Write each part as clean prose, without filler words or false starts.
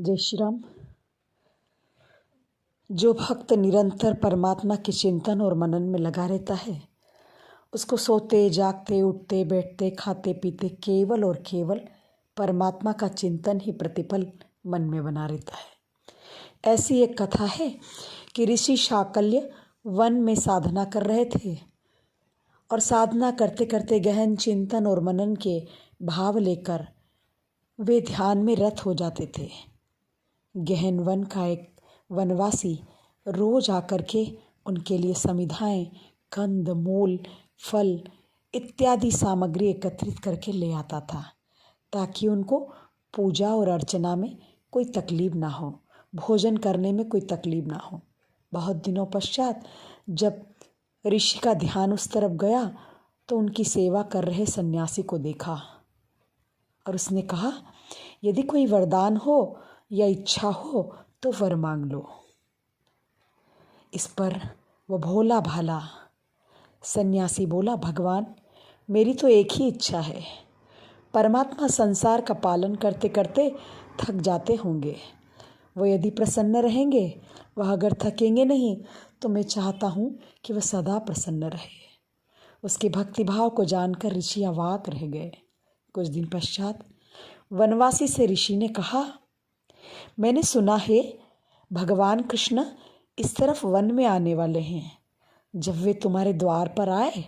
जय श्री राम। जो भक्त निरंतर परमात्मा के चिंतन और मनन में लगा रहता है, उसको सोते जागते उठते बैठते खाते पीते केवल और केवल परमात्मा का चिंतन ही प्रतिपल मन में बना रहता है। ऐसी एक कथा है कि ऋषि शाकल्य वन में साधना कर रहे थे और साधना करते करते गहन चिंतन और मनन के भाव लेकर वे ध्यान में रत हो जाते थे। गहन वन का एक वनवासी रोज आकर के उनके लिए समिधाएं, कंद मूल, फल इत्यादि सामग्री एकत्रित करके ले आता था, ताकि उनको पूजा और अर्चना में कोई तकलीफ ना हो, भोजन करने में कोई तकलीफ ना हो। बहुत दिनों पश्चात जब ऋषि का ध्यान उस तरफ गया तो उनकी सेवा कर रहे सन्यासी को देखा और उसने कहा, यदि कोई वरदान हो या इच्छा हो तो वर मांग लो। इस पर वो भोला भाला सन्यासी बोला, भगवान मेरी तो एक ही इच्छा है। परमात्मा संसार का पालन करते करते थक जाते होंगे, वो यदि प्रसन्न रहेंगे, वह अगर थकेंगे नहीं, तो मैं चाहता हूँ कि वह सदा प्रसन्न रहे। उसके भक्तिभाव को जानकर ऋषि अवाक रह गए। कुछ दिन पश्चात वनवासी से ऋषि ने कहा, मैंने सुना है भगवान कृष्ण इस तरफ वन में आने वाले हैं। जब वे तुम्हारे द्वार पर आए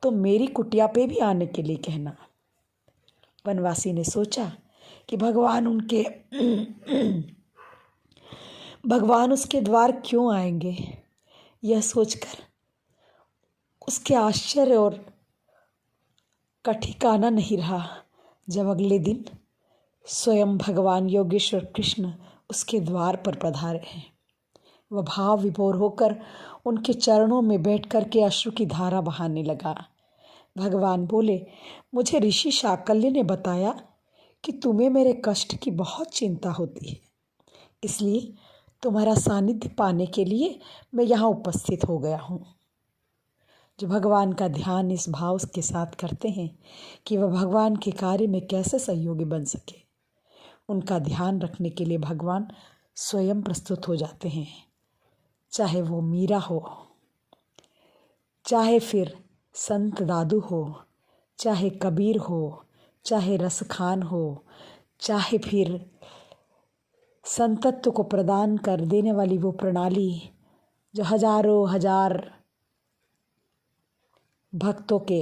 तो मेरी कुटिया पे भी आने के लिए कहना। वनवासी ने सोचा कि भगवान उसके द्वार क्यों आएंगे। यह सोचकर उसके आश्चर्य और ठिकाना नहीं रहा जब अगले दिन स्वयं भगवान योगेश्वर कृष्ण उसके द्वार पर पधारे हैं। वह भाव विभोर होकर उनके चरणों में बैठ कर के अश्रु की धारा बहाने लगा। भगवान बोले, मुझे ऋषि शाकल्य ने बताया कि तुम्हें मेरे कष्ट की बहुत चिंता होती है, इसलिए तुम्हारा सानिध्य पाने के लिए मैं यहाँ उपस्थित हो गया हूँ। जो भगवान का ध्यान इस भाव के साथ करते हैं कि वह भगवान के कार्य में कैसे सहयोगी बन सके, उनका ध्यान रखने के लिए भगवान स्वयं प्रस्तुत हो जाते हैं। चाहे वो मीरा हो, चाहे फिर संत दादू हो, चाहे कबीर हो, चाहे रसखान हो, चाहे फिर संतत्व को प्रदान कर देने वाली वो प्रणाली जो हजारों हजार भक्तों के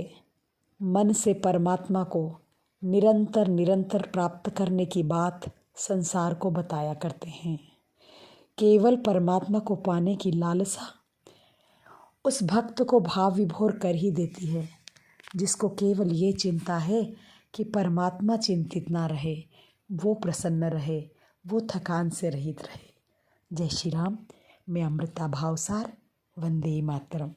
मन से परमात्मा को निरंतर निरंतर प्राप्त करने की बात संसार को बताया करते हैं। केवल परमात्मा को पाने की लालसा उस भक्त को भाव विभोर कर ही देती है, जिसको केवल ये चिंता है कि परमात्मा चिंतित ना रहे, वो प्रसन्न रहे, वो थकान से रहित रहे। जय श्री राम। मैं अमृता भावसार। वंदे मातरम।